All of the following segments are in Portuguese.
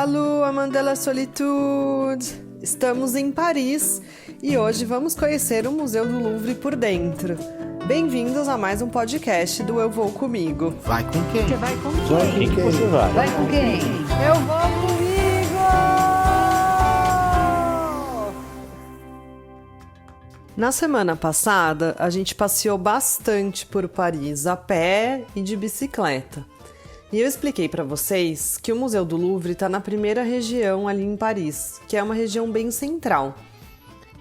Salut, amant de la solitude! Estamos em Paris e hoje vamos conhecer o Museu do Louvre por dentro. Bem-vindos a mais um podcast do Eu Vou Comigo. Vai com quem? Você vai com quem? Vai com quem você vai? Vai com quem? Eu vou comigo! Na semana passada, a gente passeou bastante por Paris, a pé e de bicicleta. E eu expliquei para vocês que o Museu do Louvre está na primeira região ali em Paris, que é uma região bem central.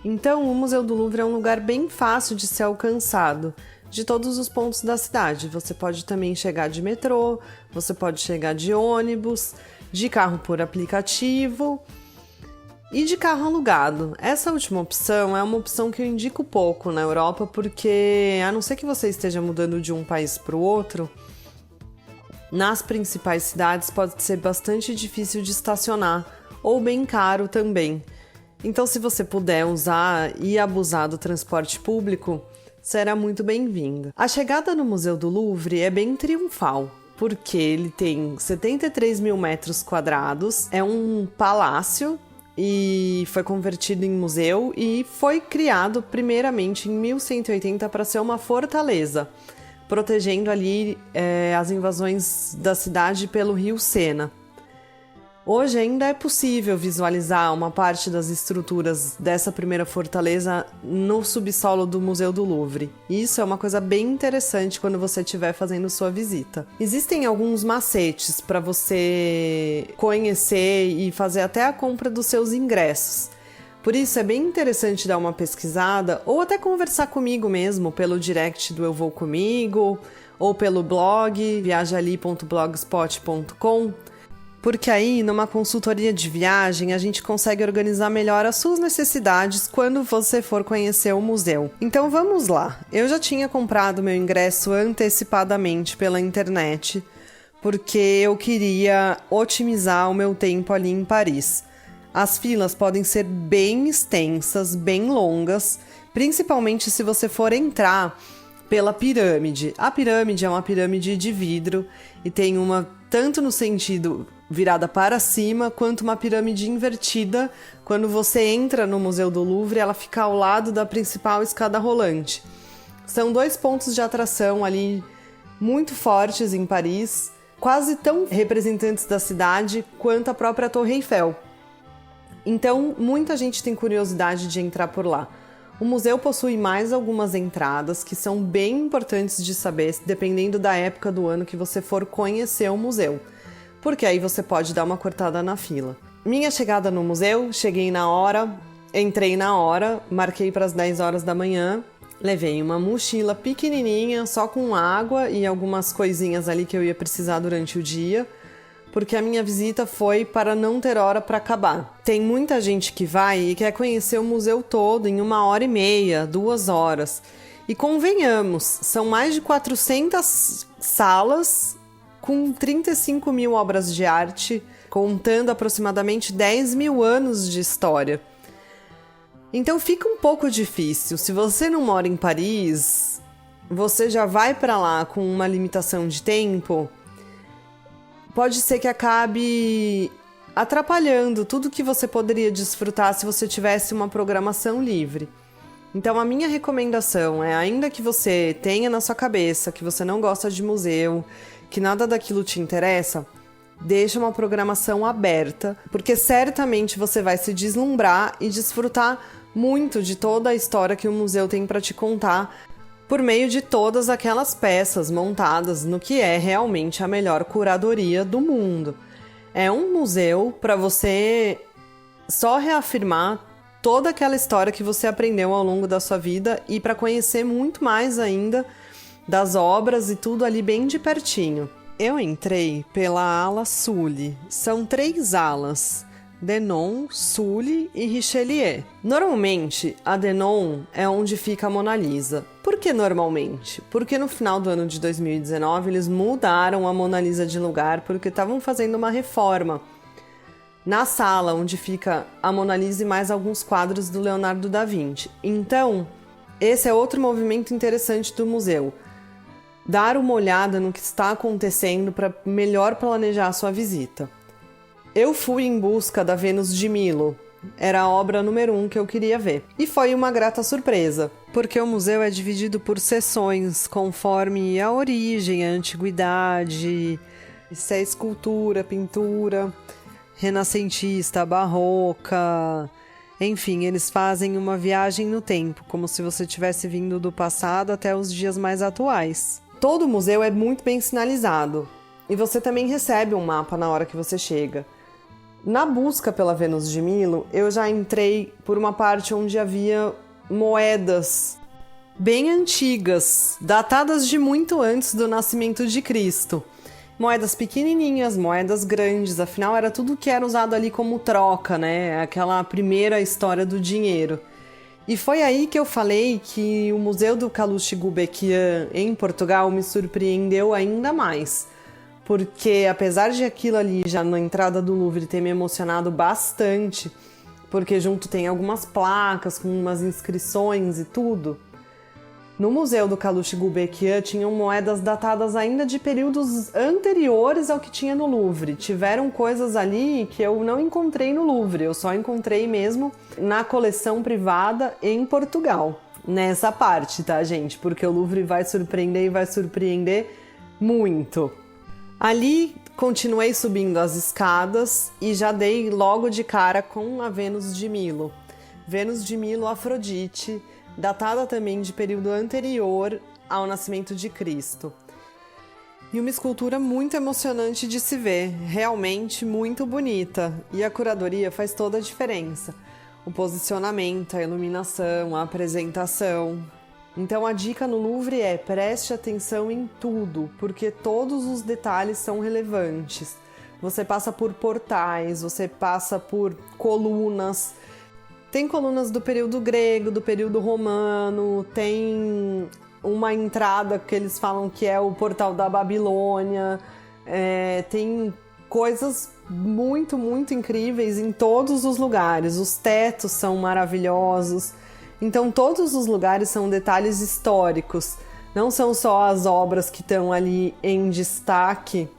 Então, o Museu do Louvre é um lugar bem fácil de ser alcançado, de todos os pontos da cidade. Você pode também chegar de metrô, você pode chegar de ônibus, de carro por aplicativo e de carro alugado. Essa última opção é uma opção que eu indico pouco na Europa, porque a não ser que você esteja mudando de um país para o outro, nas principais cidades pode ser bastante difícil de estacionar, ou bem caro também. Então, se você puder usar e abusar do transporte público, será muito bem-vindo. A chegada no Museu do Louvre é bem triunfal, porque ele tem 73 mil metros quadrados, é um palácio e foi convertido em museu e foi criado primeiramente em 1180 para ser uma fortaleza, protegendo ali as invasões da cidade pelo rio Sena. Hoje ainda é possível visualizar uma parte das estruturas dessa primeira fortaleza no subsolo do Museu do Louvre. Isso é uma coisa bem interessante quando você estiver fazendo sua visita. Existem alguns macetes para você conhecer e fazer até a compra dos seus ingressos. Por isso é bem interessante dar uma pesquisada ou até conversar comigo mesmo pelo direct do Eu Vou Comigo ou pelo blog viajaali.blogspot.com, porque aí numa consultoria de viagem a gente consegue organizar melhor as suas necessidades quando você for conhecer o museu. Então vamos lá. Eu já tinha comprado meu ingresso antecipadamente pela internet porque eu queria otimizar o meu tempo ali em Paris. As filas podem ser bem extensas, bem longas, principalmente se você for entrar pela pirâmide. A pirâmide é uma pirâmide de vidro e tem uma tanto no sentido virada para cima, quanto uma pirâmide invertida. Quando você entra no Museu do Louvre, ela fica ao lado da principal escada rolante. São dois pontos de atração ali muito fortes em Paris, quase tão representantes da cidade quanto a própria Torre Eiffel. Então, muita gente tem curiosidade de entrar por lá. O museu possui mais algumas entradas que são bem importantes de saber, dependendo da época do ano que você for conhecer o museu, porque aí você pode dar uma cortada na fila. Minha chegada no museu, cheguei na hora, entrei na hora, marquei para as 10 horas da manhã, levei uma mochila pequenininha, só com água e algumas coisinhas ali que eu ia precisar durante o dia, porque a minha visita foi para não ter hora para acabar. Tem muita gente que vai e quer conhecer o museu todo em 1h30, 2 horas. E convenhamos, são mais de 400 salas com 35 mil obras de arte, contando aproximadamente 10 mil anos de história. Então fica um pouco difícil. Se você não mora em Paris, você já vai para lá com uma limitação de tempo, pode ser que acabe atrapalhando tudo que você poderia desfrutar se você tivesse uma programação livre. Então a minha recomendação é, ainda que você tenha na sua cabeça que você não gosta de museu, que nada daquilo te interessa, deixa uma programação aberta, porque certamente você vai se deslumbrar e desfrutar muito de toda a história que o museu tem para te contar, por meio de todas aquelas peças montadas no que é realmente a melhor curadoria do mundo. É um museu para você só reafirmar toda aquela história que você aprendeu ao longo da sua vida e para conhecer muito mais ainda das obras e tudo ali bem de pertinho. Eu entrei pela ala Sully. São 3 alas: Denon, Sully e Richelieu. Normalmente, a Denon é onde fica a Mona Lisa. Por que normalmente? Porque no final do ano de 2019 eles mudaram a Mona Lisa de lugar porque estavam fazendo uma reforma na sala onde fica a Mona Lisa e mais alguns quadros do Leonardo da Vinci. Então, esse é outro movimento interessante do museu. Dar uma olhada no que está acontecendo para melhor planejar a sua visita. Eu fui em busca da Vênus de Milo. Era a obra número 1 que eu queria ver. E foi uma grata surpresa, porque o museu é dividido por seções, conforme a origem, a antiguidade, se é escultura, pintura, renascentista, barroca. Enfim, eles fazem uma viagem no tempo, como se você tivesse vindo do passado até os dias mais atuais. Todo o museu é muito bem sinalizado, e você também recebe um mapa na hora que você chega. Na busca pela Vênus de Milo, eu já entrei por uma parte onde havia moedas bem antigas, datadas de muito antes do nascimento de Cristo. Moedas pequenininhas, moedas grandes, afinal era tudo que era usado ali como troca, né? Aquela primeira história do dinheiro. E foi aí que eu falei que o Museu do Calouste Gulbenkian em Portugal me surpreendeu ainda mais. Porque apesar de aquilo ali já na entrada do Louvre ter me emocionado bastante, porque junto tem algumas placas com umas inscrições e tudo, no Museu do Calouste Gulbenkian tinham moedas datadas ainda de períodos anteriores ao que tinha no Louvre. Tiveram coisas ali que eu não encontrei no Louvre, eu só encontrei mesmo na coleção privada em Portugal. Nessa parte, tá, gente? Porque o Louvre vai surpreender e vai surpreender muito. Ali, continuei subindo as escadas e já dei logo de cara com a Vênus de Milo. Vênus de Milo Afrodite, datada também de período anterior ao nascimento de Cristo. E uma escultura muito emocionante de se ver, realmente muito bonita. E a curadoria faz toda a diferença. O posicionamento, a iluminação, a apresentação. Então a dica no Louvre é: preste atenção em tudo, porque todos os detalhes são relevantes. Você passa por portais, você passa por colunas. Tem colunas do período grego, do período romano, tem uma entrada que eles falam que é o portal da Babilônia, tem coisas muito, muito incríveis em todos os lugares. Os tetos são maravilhosos. Então todos os lugares são detalhes históricos, não são só as obras que estão ali em destaque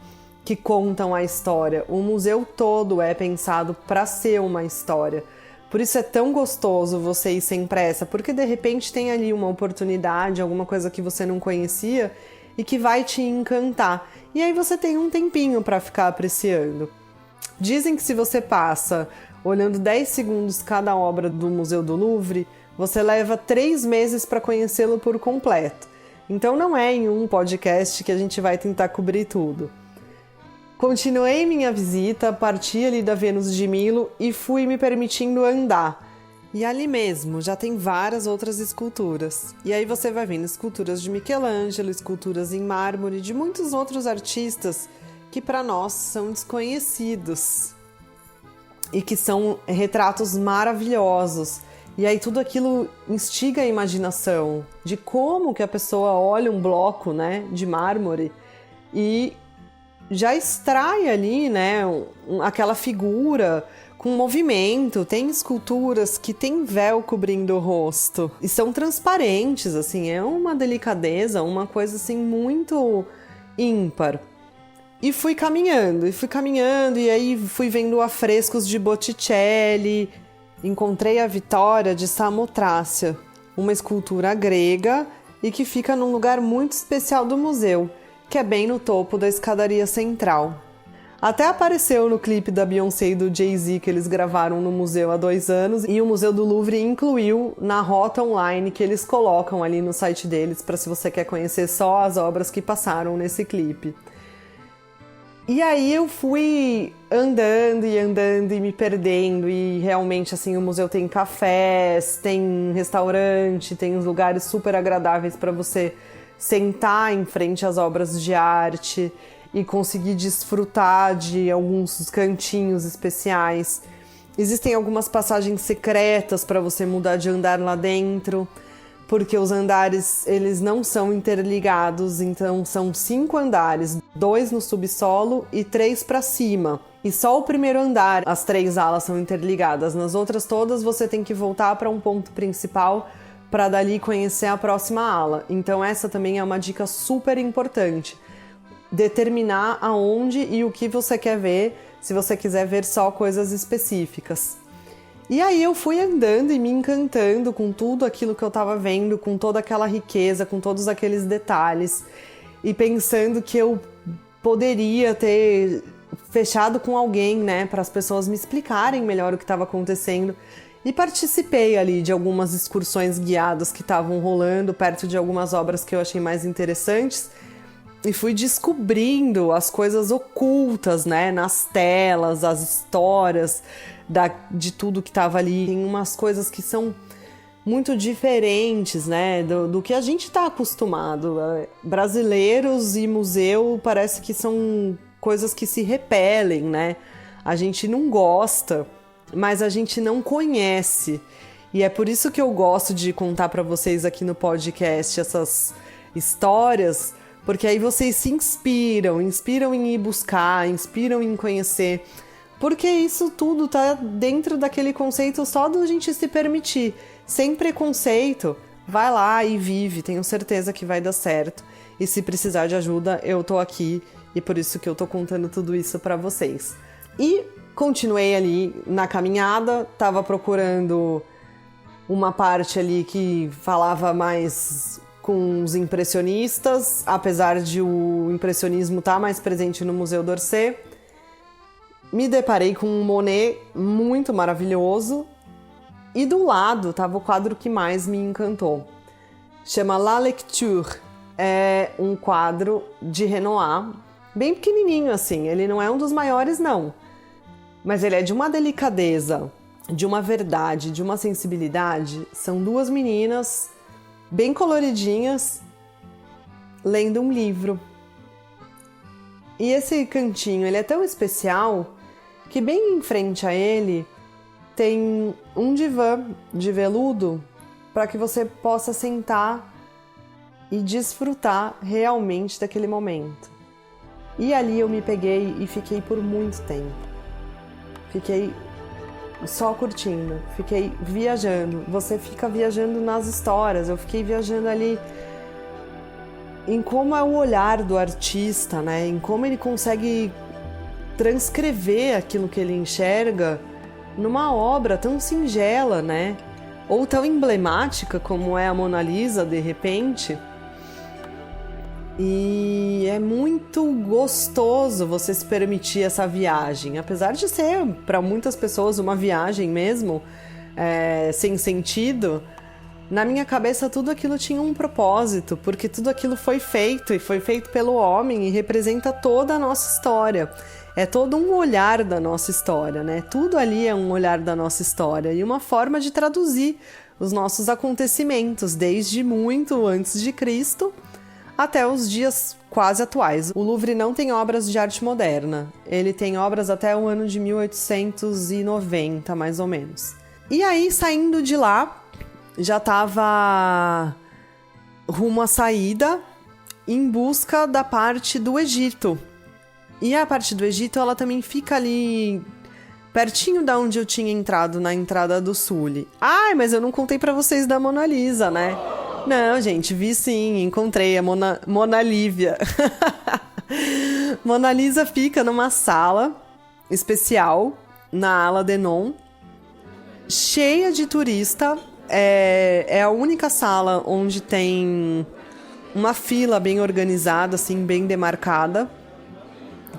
que contam a história. O museu todo é pensado para ser uma história. Por isso é tão gostoso você ir sem pressa, porque de repente tem ali uma oportunidade, alguma coisa que você não conhecia e que vai te encantar. E aí você tem um tempinho para ficar apreciando. Dizem que se você passa olhando 10 segundos cada obra do Museu do Louvre, você leva 3 meses para conhecê-lo por completo. Então não é em um podcast que a gente vai tentar cobrir tudo. Continuei minha visita, parti ali da Vênus de Milo e fui me permitindo andar. E ali mesmo já tem várias outras esculturas. E aí você vai vendo esculturas de Michelangelo, esculturas em mármore de muitos outros artistas que para nós são desconhecidos. E que são retratos maravilhosos. E aí tudo aquilo instiga a imaginação de como que a pessoa olha um bloco, né, de mármore e já extrai ali, né, aquela figura com movimento. Tem esculturas que tem véu cobrindo o rosto e são transparentes, assim, é uma delicadeza, uma coisa assim muito ímpar. E fui caminhando, e aí fui vendo afrescos de Botticelli. Encontrei a Vitória de Samotrácia, uma escultura grega e que fica num lugar muito especial do museu, que é bem no topo da escadaria central. Até apareceu no clipe da Beyoncé e do Jay-Z que eles gravaram no museu há 2 anos, e o Museu do Louvre incluiu na rota online que eles colocam ali no site deles para se você quer conhecer só as obras que passaram nesse clipe. E aí eu fui andando e me perdendo, e realmente assim o museu tem cafés, tem restaurante, tem uns lugares super agradáveis para você sentar em frente às obras de arte e conseguir desfrutar de alguns cantinhos especiais. Existem algumas passagens secretas para você mudar de andar lá dentro, porque os andares eles não são interligados, então são 5 andares, 2 no subsolo e 3 para cima. E só o primeiro andar, as 3 alas são interligadas, nas outras todas você tem que voltar para um ponto principal para dali conhecer a próxima ala. Então essa também é uma dica super importante. Determinar aonde e o que você quer ver se você quiser ver só coisas específicas. E aí eu fui andando e me encantando com tudo aquilo que eu estava vendo, com toda aquela riqueza, com todos aqueles detalhes, e pensando que eu poderia ter fechado com alguém, né, para as pessoas me explicarem melhor o que estava acontecendo. E participei ali de algumas excursões guiadas que estavam rolando perto de algumas obras que eu achei mais interessantes. E fui descobrindo as coisas ocultas, né, nas telas, as histórias de tudo que estava ali. Tem umas coisas que são muito diferentes, né, do que a gente está acostumado. Brasileiros e museu parece que são coisas que se repelem, né? A gente não gosta, mas a gente não conhece. E é por isso que eu gosto de contar para vocês aqui no podcast essas histórias, porque aí vocês se inspiram em ir buscar, inspiram em conhecer. Porque isso tudo tá dentro daquele conceito só da gente se permitir. Sem preconceito, vai lá e vive, tenho certeza que vai dar certo. E se precisar de ajuda, eu tô aqui e por isso que eu tô contando tudo isso pra vocês. E continuei ali na caminhada, tava procurando uma parte ali que falava mais com os impressionistas, apesar de o impressionismo estar mais presente no Museu d'Orsay. Me deparei com um Monet muito maravilhoso e do lado estava o quadro que mais me encantou. Chama La Lecture, é um quadro de Renoir, bem pequenininho assim, ele não é um dos maiores não, mas ele é de uma delicadeza, de uma verdade, de uma sensibilidade. São duas meninas bem coloridinhas lendo um livro. E esse cantinho, ele é tão especial que bem em frente a ele tem um divã de veludo para que você possa sentar e desfrutar realmente daquele momento. E ali eu me peguei e fiquei por muito tempo. Fiquei só curtindo, fiquei viajando. Você fica viajando nas histórias, eu fiquei viajando ali em como é o olhar do artista, né? Em como ele consegue transcrever aquilo que ele enxerga numa obra tão singela, né? Ou tão emblemática como é a Mona Lisa, de repente. E é muito gostoso você se permitir essa viagem, apesar de ser para muitas pessoas uma viagem mesmo, sem sentido. Na minha cabeça tudo aquilo tinha um propósito, porque tudo aquilo foi feito e foi feito pelo homem e representa toda a nossa história. É todo um olhar da nossa história, né? Tudo ali é um olhar da nossa história e uma forma de traduzir os nossos acontecimentos, desde muito antes de Cristo até os dias quase atuais. O Louvre não tem obras de arte moderna, ele tem obras até o ano de 1890, mais ou menos. E aí, saindo de lá, já estava rumo à saída em busca da parte do Egito. E a parte do Egito, ela também fica ali pertinho da onde eu tinha entrado, na entrada do Sul. Ai, mas eu não contei pra vocês da Mona Lisa, né? Não, gente, vi sim, encontrei a Mona Lívia. Mona Lisa fica numa sala especial, na ala Denon, cheia de turista. É a única sala onde tem uma fila bem organizada, assim, bem demarcada,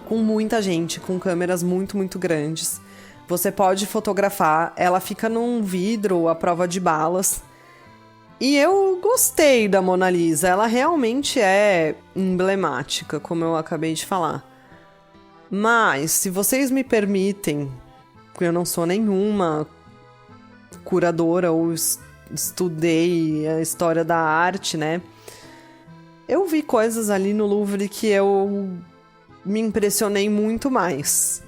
com muita gente, com câmeras muito, muito grandes. Você pode fotografar, ela fica num vidro à prova de balas. E eu gostei da Mona Lisa, ela realmente é emblemática, como eu acabei de falar. Mas, se vocês me permitem, eu não sou nenhuma curadora ou estudei a história da arte, né? Eu vi coisas ali no Louvre que eu me impressionei muito mais.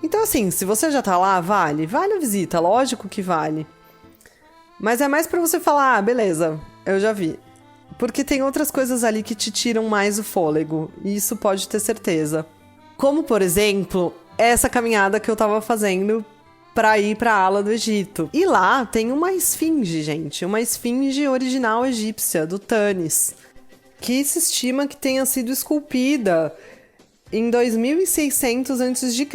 Então, assim, se você já tá lá, vale a visita, lógico que vale. Mas é mais pra você falar, beleza, eu já vi. Porque tem outras coisas ali que te tiram mais o fôlego, e isso pode ter certeza. Como, por exemplo, essa caminhada que eu tava fazendo pra ir pra ala do Egito. E lá tem uma esfinge, gente, uma esfinge original egípcia, do Tanis, que se estima que tenha sido esculpida em 2600 a.C.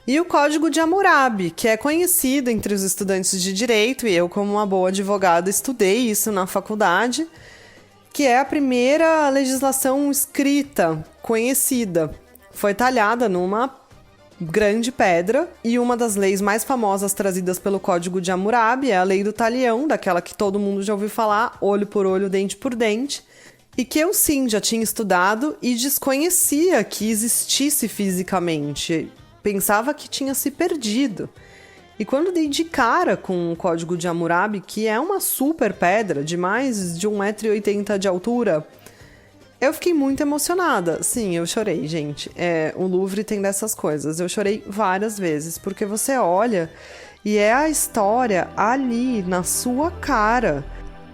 E o Código de Hammurabi, que é conhecido entre os estudantes de direito, e eu, como uma boa advogada, estudei isso na faculdade, que é a primeira legislação escrita conhecida. Foi talhada numa grande pedra, e uma das leis mais famosas trazidas pelo Código de Hammurabi é a Lei do Talião, daquela que todo mundo já ouviu falar, olho por olho, dente por dente, e que eu sim já tinha estudado e desconhecia que existisse fisicamente. Pensava que tinha se perdido. E quando dei de cara com o Código de Hammurabi, que é uma super pedra de mais de 1,80 m de altura, eu fiquei muito emocionada. Sim, eu chorei, gente. O Louvre tem dessas coisas. Eu chorei várias vezes, porque você olha e é a história ali, na sua cara.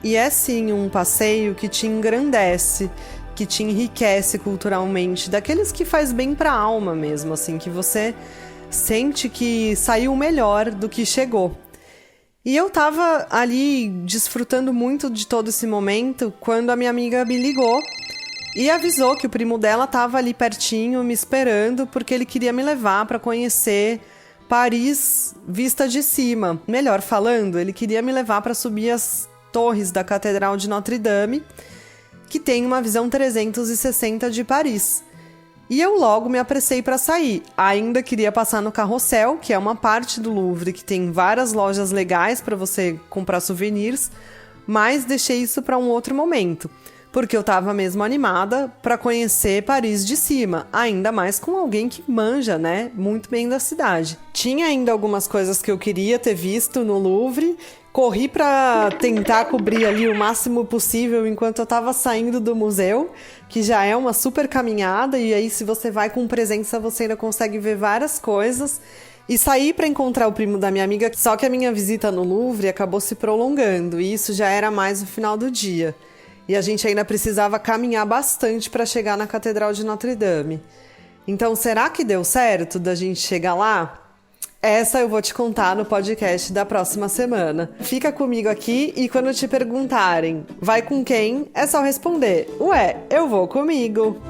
E é sim um passeio que te engrandece, que te enriquece culturalmente, daqueles que faz bem pra alma mesmo, assim, que você sente que saiu melhor do que chegou. E eu tava ali desfrutando muito de todo esse momento quando a minha amiga me ligou e avisou que o primo dela tava ali pertinho me esperando porque ele queria me levar pra conhecer Paris vista de cima. Melhor falando, ele queria me levar pra subir as torres da Catedral de Notre Dame, que tem uma visão 360 de Paris. E eu logo me apressei para sair. Ainda queria passar no Carrossel, que é uma parte do Louvre que tem várias lojas legais para você comprar souvenirs, mas deixei isso para um outro momento, porque eu estava mesmo animada para conhecer Paris de cima, ainda mais com alguém que manja, né, muito bem da cidade. Tinha ainda algumas coisas que eu queria ter visto no Louvre. Corri para tentar cobrir ali o máximo possível enquanto eu estava saindo do museu, que já é uma super caminhada, e aí se você vai com presença você ainda consegue ver várias coisas. E saí para encontrar o primo da minha amiga, só que a minha visita no Louvre acabou se prolongando, e isso já era mais no final do dia. E a gente ainda precisava caminhar bastante para chegar na Catedral de Notre Dame. Então, será que deu certo da gente chegar lá? Essa eu vou te contar no podcast da próxima semana. Fica comigo aqui e quando te perguntarem vai com quem, é só responder: ué, eu vou comigo.